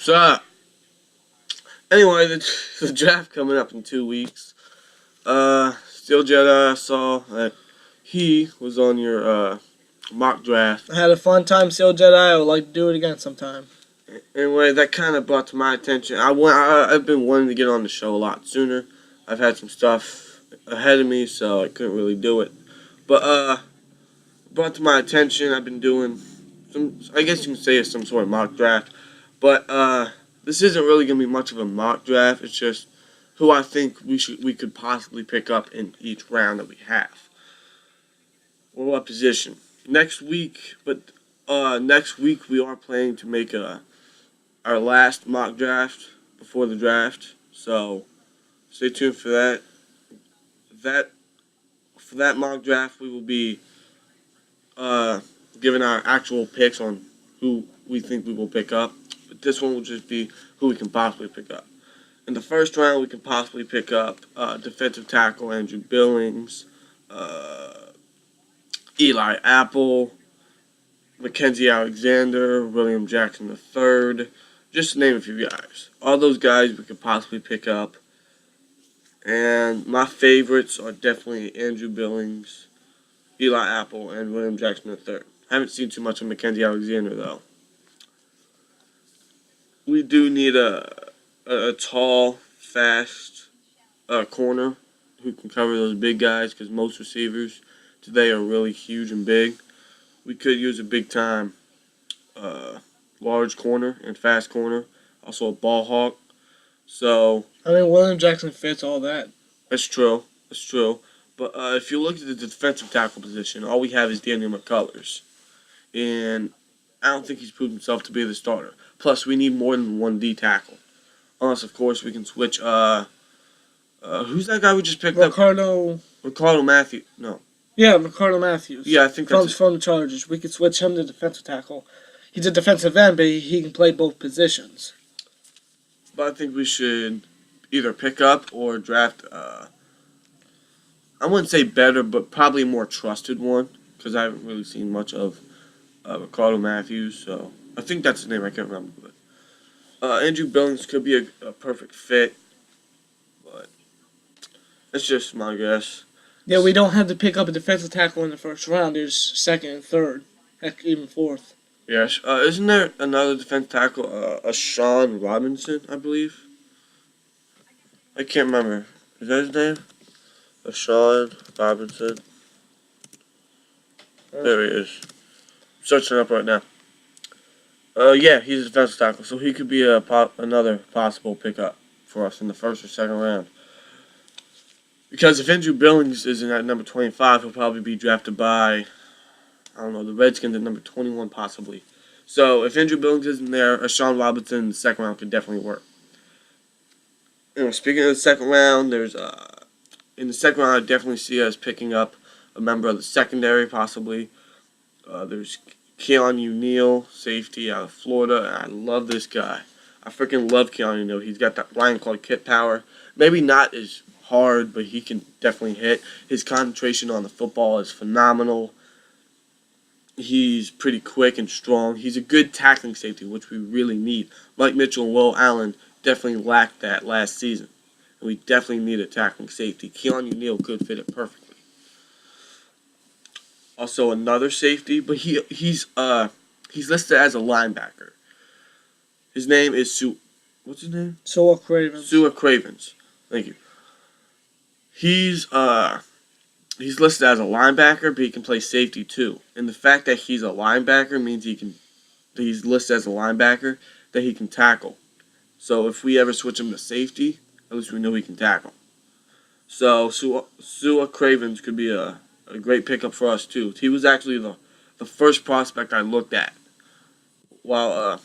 So, anyway, the draft coming up in 2 weeks. Steel Jedi, I saw that he was on your mock draft. I had a fun time, Steel Jedi. I would like to do it again sometime. Anyway, that kind of brought to my attention. I've been wanting to get on the show a lot sooner. I've had some stuff ahead of me, so I couldn't really do it. But brought to my attention. I've been doing some. I guess you can say it's some sort of mock draft. But this isn't really gonna be much of a mock draft. It's just who I think we could possibly pick up in each round that we have. Or what position. Next week we are planning to make our last mock draft before the draft. So stay tuned for that. That for that mock draft we will be giving our actual picks on who we think we will pick up. But this one will just be who we can possibly pick up. In the first round, we can possibly pick up defensive tackle Andrew Billings, Eli Apple, Mackenzie Alexander, William Jackson III, just to name a few guys. All those guys we could possibly pick up. And my favorites are definitely Andrew Billings, Eli Apple, and William Jackson III. I haven't seen too much of Mackenzie Alexander, though. We do need a tall, fast corner who can cover those big guys because most receivers today are really huge and big. We could use a big-time large corner and fast corner, also a ball hawk. So I mean, William Jackson fits all that. that's true. That's true. But if you look at the defensive tackle position, all we have is Daniel McCullers. And I don't think he's proved himself to be the starter. Plus, we need more than one D tackle. Unless, of course, we can switch. Who's that guy we just picked up? Ricardo Matthews. No. Yeah, Ricardo Matthews. Yeah, I think that's from the Chargers. We could switch him to defensive tackle. He's a defensive end, but he can play both positions. But I think we should either pick up or draft. I wouldn't say better, but probably a more trusted one because I haven't really seen much of Ricardo Matthews. So I think that's his name. I can't remember. But Andrew Billings could be a perfect fit, but that's just my guess. Yeah, we don't have to pick up a defensive tackle in the first round. There's second and third, heck, even fourth. Yes. Isn't there another defense tackle, Sean Robinson, I believe? I can't remember. Is that his name? Sean Robinson. There he is. I'm searching it up right now. Yeah, he's a defensive tackle, so he could be another possible pickup for us in the first or second round. Because if Andrew Billings isn't at number 25, he'll probably be drafted by, I don't know, the Redskins at number 21 possibly. So if Andrew Billings isn't there, a Sean Robinson in the second round could definitely work. Speaking of the second round, in the second round, I definitely see us picking up a member of the secondary possibly. There's Keanu Neal, safety out of Florida. I love this guy. I freaking love Keanu Neal. He's got that line called Kit Power. Maybe not as hard, but he can definitely hit. His concentration on the football is phenomenal. He's pretty quick and strong. He's a good tackling safety, which we really need. Mike Mitchell and Will Allen definitely lacked that last season. And we definitely need a tackling safety. Keanu Neal could fit it perfectly. Also another safety, but he's listed as a linebacker. His name is what's his name? Sua Cravens. Sua Cravens. Thank you. He's listed as a linebacker, but he can play safety too. And the fact that he's a linebacker means he's listed as a linebacker that he can tackle. So if we ever switch him to safety, at least we know he can tackle. So Sua Cravens could be a great pickup for us too. He was actually the first prospect I looked at while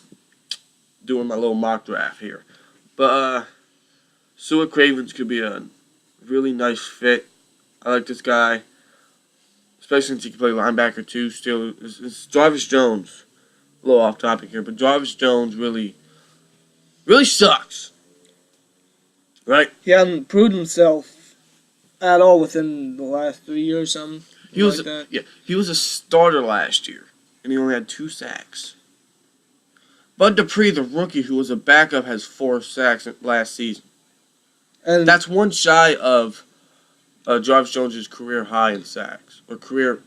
doing my little mock draft here. But Sua Cravens could be a really nice fit. I like this guy, especially since he can play linebacker too. Still, it's Jarvis Jones. A little off topic here, but Jarvis Jones really sucks. Right? He hasn't proved himself at all within the last 3 years, something. He was a starter last year, and he only had 2 sacks. Bud Dupree, the rookie who was a backup, has 4 sacks last season. And That's one shy of Jarvis Jones' career high in sacks, or career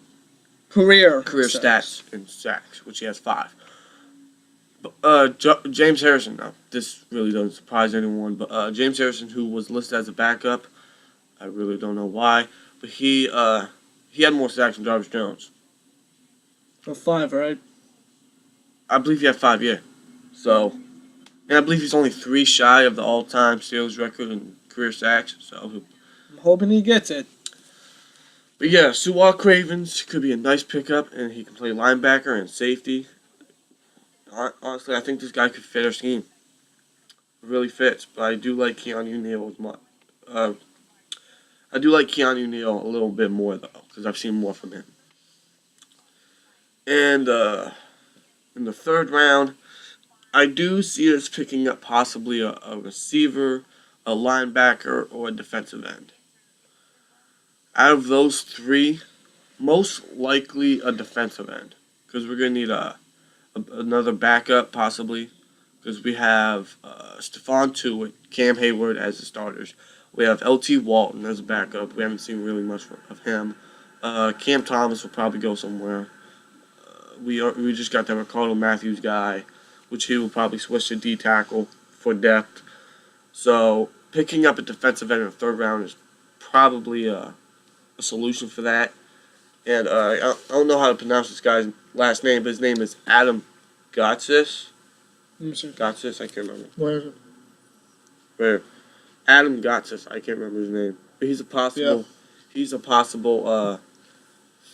career stats in sacks, which he has 5. James Harrison, now this really doesn't surprise anyone, but James Harrison, who was listed as a backup, I really don't know why, but he had more sacks than Jarvis Jones. For 5, right? I believe he had 5, yeah. So, and I believe he's only 3 shy of the all-time Steelers record in career sacks. So, I'm hoping he gets it. but yeah, Suwal Cravens could be a nice pickup, and he can play linebacker and safety. Honestly, I think this guy could fit our scheme. It really fits, but I do like Keanu Neal as much. I do like Keanu Neal a little bit more though, because I've seen more from him. And in the 3rd round, I do see us picking up possibly a receiver, a linebacker, or a defensive end. Out of those 3, most likely a defensive end, because we're gonna need another backup possibly, because we have Stephon Tuitt, Cam Hayward as the starters. We have L.T. Walton as a backup. We haven't seen really much of him. Cam Thomas will probably go somewhere. We just got that Ricardo Matthews guy, which he will probably switch to D tackle for depth. So picking up a defensive end in the 3rd round is probably a solution for that. And I don't know how to pronounce this guy's last name, but his name is Adam Gotsis. Let me see. Gotsis, I can't remember. Where is it? Where Adam Gotsis, I can't remember his name, but he's a possible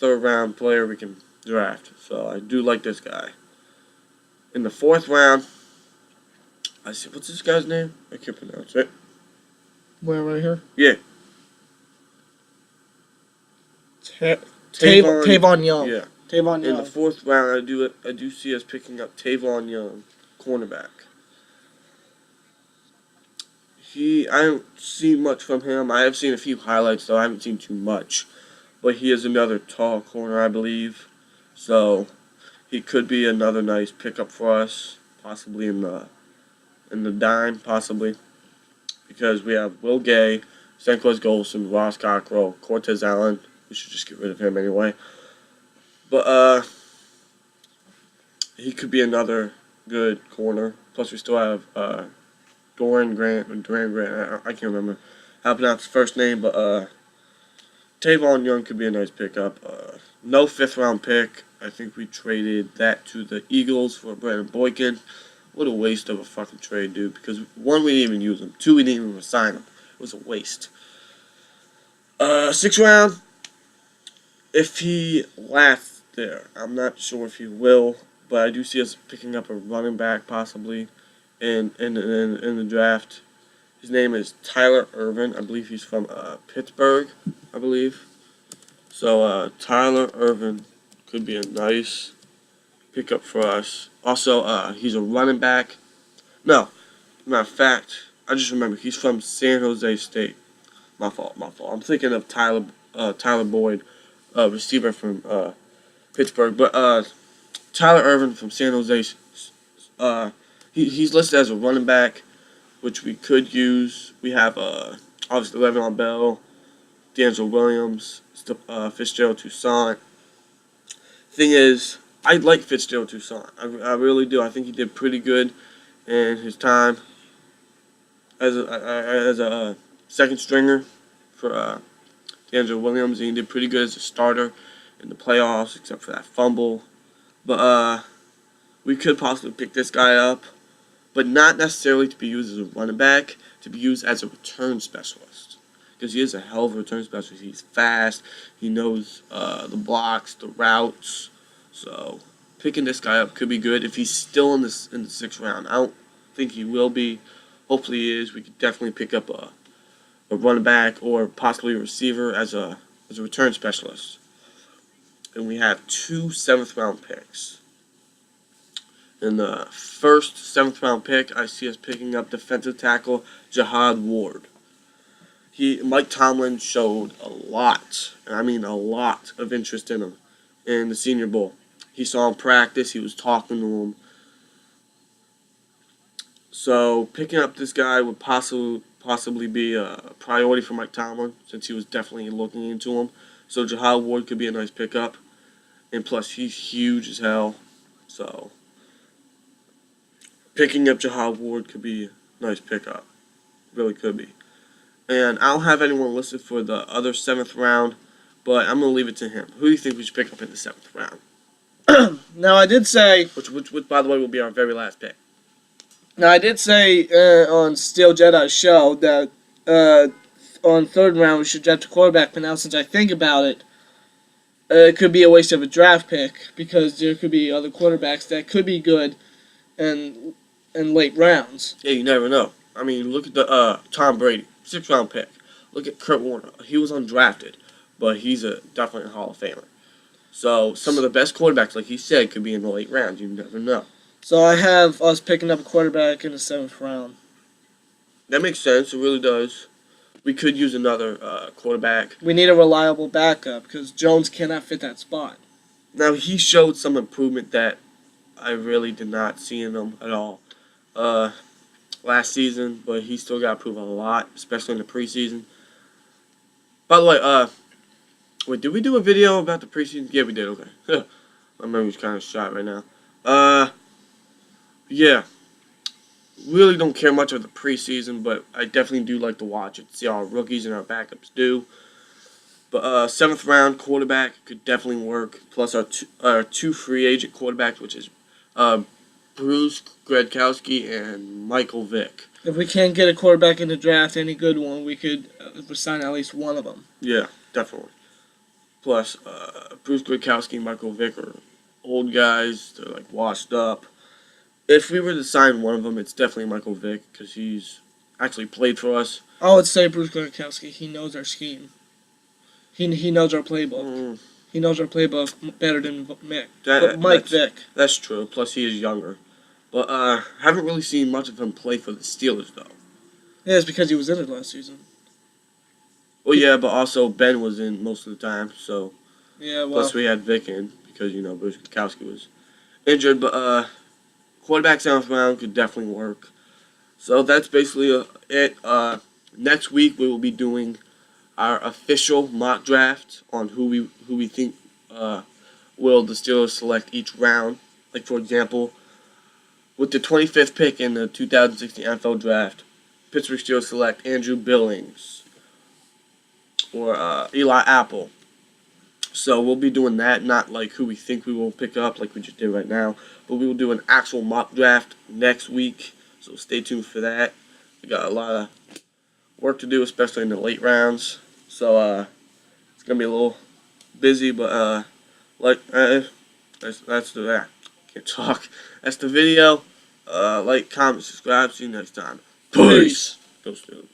3rd round player we can draft. So I do like this guy. In the 4th round, I see what's this guy's name? I can't pronounce it. Where, right here? Yeah, Tavon Young. Yeah. Tavon In Young. the 4th round, I do see us picking up Tavon Young, cornerback. I don't see much from him. I have seen a few highlights, though I haven't seen too much. But he is another tall corner, I believe. So he could be another nice pickup for us, possibly in the dime, possibly, because we have Will Gay, Stanquez Golson, Ross Cockrell, Cortez Allen. We should just get rid of him anyway. But he could be another good corner. Plus, we still have Duran Grant. I can't remember how to pronounce his first name, but Tavon Young could be a nice pickup. No 5th round pick. I think we traded that to the Eagles for Brandon Boykin. What a waste of a fucking trade, dude. Because 1, we didn't even use him. 2, we didn't even sign him. It was a waste. 6th round. If he lasts there, I'm not sure if he will, but I do see us picking up a running back possibly in the draft. His name is Tyler Ervin. I believe he's from Pittsburgh, I believe. So Tyler Ervin could be a nice pickup for us. Also, he's a running back. No, matter of fact, I just remember he's from San Jose State. My fault. I'm thinking of Tyler Boyd, receiver from Pittsburgh. But Tyler Ervin from San Jose, he's listed as a running back, which we could use. We have obviously Le'Veon Bell, D'Angelo Williams, Fitzgerald Toussaint. Thing is, I like Fitzgerald Toussaint. I really do. I think he did pretty good in his time as a second stringer for D'Angelo Williams, and he did pretty good as a starter in the playoffs, except for that fumble. But we could possibly pick this guy up, but not necessarily to be used as a running back, to be used as a return specialist. Because he is a hell of a return specialist. He's fast. He knows the blocks, the routes. So picking this guy up could be good if he's still in the 6th round. I don't think he will be. Hopefully he is. We could definitely pick up a running back or possibly a receiver as a return specialist. And we have 2 7th round picks. In the first 7th round pick, I see us picking up defensive tackle Jihad Ward. Mike Tomlin showed a lot, and I mean a lot, of interest in him in the Senior Bowl. He saw him practice. He was talking to him. So picking up this guy would possibly be a priority for Mike Tomlin, since he was definitely looking into him. So Jahal Ward could be a nice pickup, and plus he's huge as hell. So picking up Jahal Ward could be a nice pickup, really could be. And I don't have anyone listed for the other 7th round, but I'm gonna leave it to him. Who do you think we should pick up in the 7th round? Now I did say. Which by the way will be our very last pick. Now I did say on Steel Jedi's show that on 3rd round we should draft a quarterback. But now since I think about it, it could be a waste of a draft pick because there could be other quarterbacks that could be good, in late rounds. Yeah, you never know. I mean, look at the Tom Brady, 6th round pick. Look at Kurt Warner. He was undrafted, but he's definitely a Hall of Famer. So some of the best quarterbacks, like he said, could be in the late rounds. You never know. So I have us picking up a quarterback in the 7th round. That makes sense. It really does. We could use another quarterback. We need a reliable backup because Jones cannot fit that spot. Now, he showed some improvement that I really did not see in him at all last season, but he still got to prove a lot, especially in the preseason. By the way, wait, did we do a video about the preseason? Yeah, we did, okay. My memory's kind of shot right now. Yeah. Really don't care much of the preseason, but I definitely do like to watch it, see how our rookies and our backups do. But 7th round quarterback could definitely work. Plus our two free agent quarterbacks, which is Bruce Gradkowski and Michael Vick. If we can't get a quarterback in the draft, any good one, we could sign at least one of them. Yeah, definitely. Plus Bruce Gradkowski and Michael Vick are old guys. They're like washed up. If we were to sign one of them, it's definitely Michael Vick because he's actually played for us. I would say Bruce Gradkowski. He knows our scheme. He knows our playbook. He knows our playbook better than Mike Vick. That's true. Plus, he is younger. But haven't really seen much of him play for the Steelers, though. Yeah, it's because he was in it last season. Well, yeah, but also Ben was in most of the time, so... Yeah, well... Plus, we had Vick in because, Bruce Gradkowski was injured. But quarterback 7th round could definitely work. So that's basically it. Next week, we will be doing our official mock draft on who we think will the Steelers select each round. Like, for example, with the 25th pick in the 2016 NFL Draft, Pittsburgh Steelers select Andrew Billings or Eli Apple. So we'll be doing that, not like who we think we will pick up like we just did right now, but we will do an actual mock draft next week. So stay tuned for that. We got a lot of work to do, especially in the late rounds. So it's gonna be a little busy, but that's the can't talk. That's the video. Like, comment, subscribe. See you next time. Peace. Go Steelers.